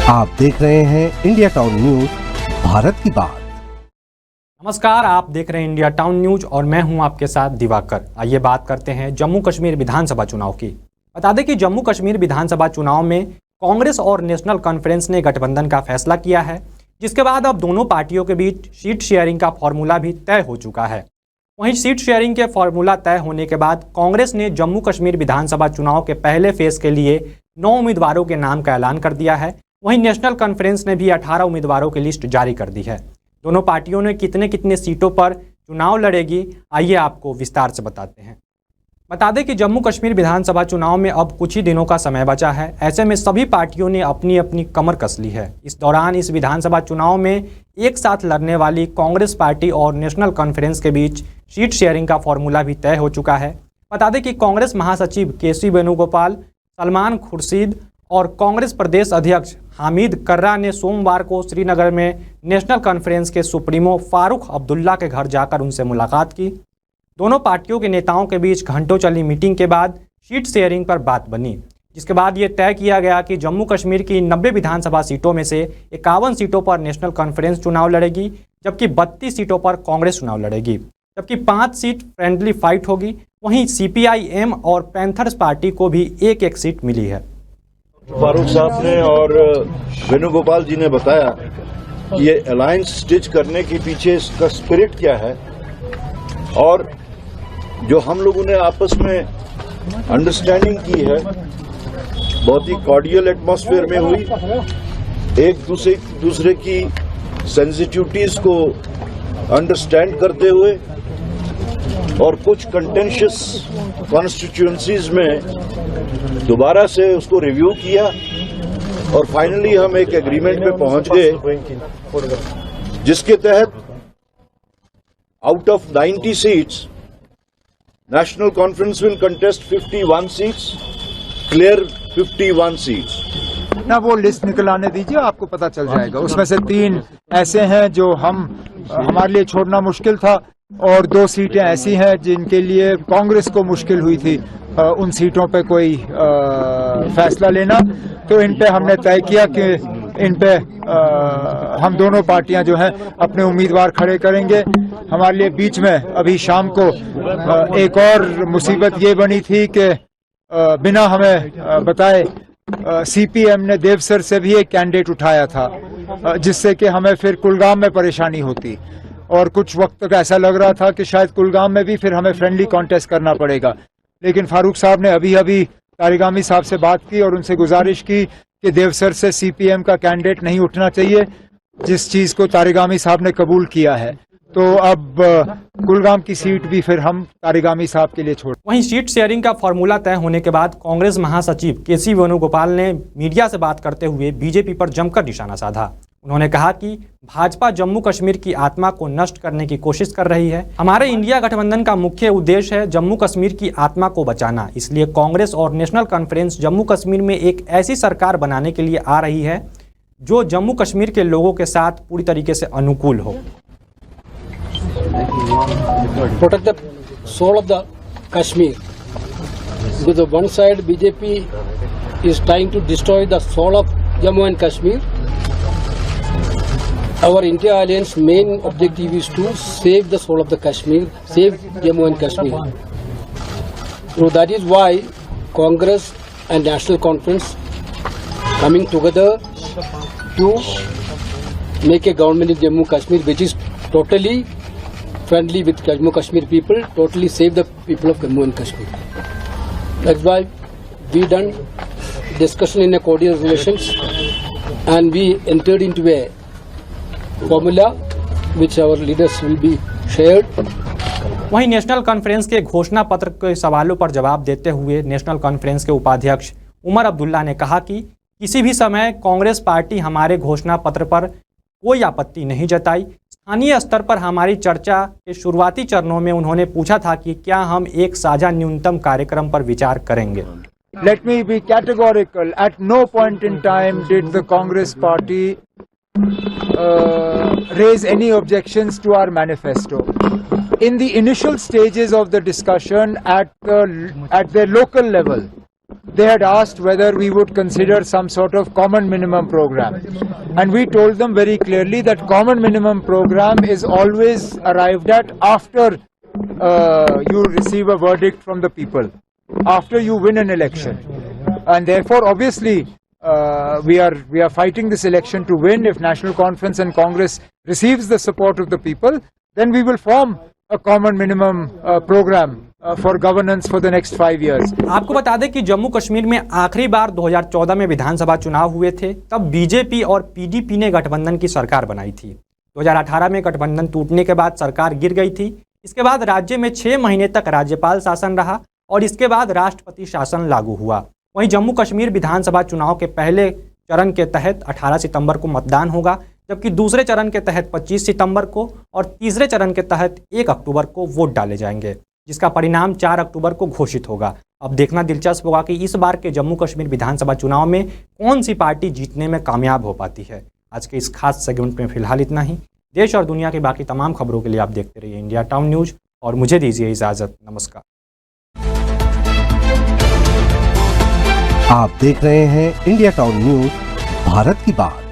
आप देख रहे हैं इंडिया टाउन न्यूज, भारत की बात। नमस्कार, आप देख रहे हैं इंडिया टाउन न्यूज और मैं हूं आपके साथ दिवाकर। आइए बात करते हैं जम्मू कश्मीर विधानसभा चुनाव की। बता दें कि जम्मू कश्मीर विधानसभा चुनाव में कांग्रेस और नेशनल कॉन्फ्रेंस ने गठबंधन का फैसला किया है, जिसके बाद अब दोनों पार्टियों के बीच सीट शेयरिंग का फॉर्मूला भी तय हो चुका है। वहीं सीट शेयरिंग के फॉर्मूला तय होने के बाद कांग्रेस ने जम्मू कश्मीर विधानसभा चुनाव के पहले फेज के लिए 9 उम्मीदवारों के नाम का ऐलान कर दिया है। वहीं नेशनल कॉन्फ्रेंस ने भी 18 उम्मीदवारों की लिस्ट जारी कर दी है। दोनों पार्टियों ने कितने सीटों पर चुनाव लड़ेगी, आइए आपको विस्तार से बताते हैं। बता दें कि जम्मू कश्मीर विधानसभा चुनाव में अब कुछ ही दिनों का समय बचा है। ऐसे में सभी पार्टियों ने अपनी अपनी कमर कस ली है। इस दौरान इस विधानसभा चुनाव में एक साथ लड़ने वाली कांग्रेस पार्टी और नेशनल कॉन्फ्रेंस के बीच सीट शेयरिंग का फॉर्मूला भी तय हो चुका है। बता दें कि कांग्रेस महासचिव केसी वेणुगोपाल, सलमान खुर्शीद और कांग्रेस प्रदेश अध्यक्ष हामिद कर्रा ने सोमवार को श्रीनगर में नेशनल कॉन्फ्रेंस के सुप्रीमो फारूक अब्दुल्ला के घर जाकर उनसे मुलाकात की। दोनों पार्टियों के नेताओं के बीच घंटों चली मीटिंग के बाद सीट शेयरिंग पर बात बनी, जिसके बाद ये तय किया गया कि जम्मू कश्मीर की 90 विधानसभा सीटों में से 51 सीटों पर नेशनल कॉन्फ्रेंस चुनाव लड़ेगी, जबकि 32 सीटों पर कांग्रेस चुनाव लड़ेगी, जबकि 5 सीट फ्रेंडली फाइट होगी। वहीं CPIM और पैंथर्स पार्टी को भी एक सीट मिली है। फारूक साहब ने और वेणुगोपाल जी ने बताया कि ये अलायंस स्टिच करने के पीछे इसका स्पिरिट क्या है, और जो हम लोगों ने आपस में अंडरस्टैंडिंग की है बहुत ही कॉर्डियल एटमॉस्फेयर में हुई। एक दूसरे की सेंसिटिविटीज को अंडरस्टैंड करते हुए और कुछ कंटेंशियस कॉन्स्टिट्यूएंसीज में दोबारा से उसको रिव्यू किया और फाइनली हम एक एग्रीमेंट पे पहुंच गए, जिसके तहत out of 90 seats national conference will contest 51 seats, clear 51 seats. ना वो लिस्ट निकल आने दीजिए, आपको पता चल जाएगा। उसमें से 3 ऐसे हैं जो हमारे लिए छोड़ना मुश्किल था, और 2 सीटें ऐसी हैं जिनके लिए कांग्रेस को मुश्किल हुई थी उन सीटों पे कोई फैसला लेना। तो इन पे हमने तय किया कि इन पे हम दोनों पार्टियां जो हैं अपने उम्मीदवार खड़े करेंगे। हमारे लिए बीच में अभी शाम को एक और मुसीबत ये बनी थी कि बिना हमें बताए CPM ने देवसर से भी एक कैंडिडेट उठाया था, जिससे कि हमें फिर कुलगाम में परेशानी होती, और कुछ वक्त तक ऐसा लग रहा था कि शायद कुलगाम में भी फिर हमें फ्रेंडली कॉन्टेस्ट करना पड़ेगा। लेकिन फारूक साहब ने अभी तारिगामी साहब से बात की और उनसे गुजारिश की कि देवसर से CPM का कैंडिडेट नहीं उठना चाहिए, जिस चीज को तारिगामी साहब ने कबूल किया है। तो अब कुलगाम की सीट भी फिर हम तारिगामी साहब के लिए छोड़। वहीं सीट शेयरिंग का फॉर्मूला तय होने के बाद कांग्रेस महासचिव केसी वेणुगोपाल ने मीडिया से बात करते हुए बीजेपी पर जमकर निशाना साधा। उन्होंने कहा कि भाजपा जम्मू कश्मीर की आत्मा को नष्ट करने की कोशिश कर रही है। हमारे इंडिया गठबंधन का मुख्य उद्देश्य है जम्मू कश्मीर की आत्मा को बचाना। इसलिए कांग्रेस और नेशनल कॉन्फ्रेंस जम्मू कश्मीर में एक ऐसी सरकार बनाने के लिए आ रही है जो जम्मू कश्मीर के लोगों के साथ पूरी तरीके से अनुकूल हो। Protect the soul of the Kashmir. Because on one side BJP is trying to destroy the soul of Jammu and Kashmir. Our India Alliance main objective is to save the soul of the Kashmir, save Jammu and Kashmir. So that is why Congress and National Conference coming together to make a government in Jammu Kashmir which is totally friendly with Jammu Kashmir people, totally save the people of Jammu and Kashmir. That's why we done discussion in a cordial relations and we entered into a formula which our leaders will be shared. वहीं national conference के घोषणा पत्र के सवालों पर जवाब देते हुए नेशनल कॉन्फ्रेंस के उपाध्यक्ष उमर अब्दुल्ला ने कहा कि किसी भी समय कांग्रेस पार्टी हमारे घोषणा पत्र पर कोई आपत्ति नहीं जताई। स्थानीय स्तर पर हमारी चर्चा के शुरुआती चरणों में उन्होंने पूछा था कि क्या हम एक साझा न्यूनतम कार्यक्रम पर विचार करेंगे। Let me be categorical. At no point in time did the Congress party raise any objections to our manifesto. In the initial stages of the discussion at the local level, they had asked whether we would consider some sort of common minimum program. And we told them very clearly that common minimum program is always arrived at after you receive a verdict from the people, after you win an election. And therefore, obviously, we are fighting this election to win. If National Conference and Congress receives the support of the people, then we will form a common minimum program for governance for the next 5 years. आपको बता दें कि जम्मू कश्मीर में आखिरी बार 2014 में विधानसभा चुनाव हुए थे, तब बीजेपी और पीडीपी ने गठबंधन की सरकार बनाई थी। 2018 में गठबंधन टूटने के बाद सरकार गिर गई थी। इसके बाद राज्य में 6 महीने तक राज्यपाल शासन रहा और इसके बाद राष्ट्रपति शासन लागू हुआ। वहीं जम्मू कश्मीर विधानसभा चुनाव के पहले चरण के तहत 18 सितंबर को मतदान होगा, जबकि दूसरे चरण के तहत 25 सितंबर को और तीसरे चरण के तहत 1 अक्टूबर को वोट डाले जाएंगे, जिसका परिणाम 4 अक्टूबर को घोषित होगा। अब देखना दिलचस्प होगा कि इस बार के जम्मू कश्मीर विधानसभा चुनाव में कौन सी पार्टी जीतने में कामयाब हो पाती है। आज के इस खास सेगमेंट में फिलहाल इतना ही। देश और दुनिया की बाकी तमाम खबरों के लिए आप देखते रहिए इंडिया टाउन न्यूज और मुझे दीजिए इजाज़त। नमस्कार। आप देख रहे हैं इंडिया टाउन न्यूज, भारत की बात।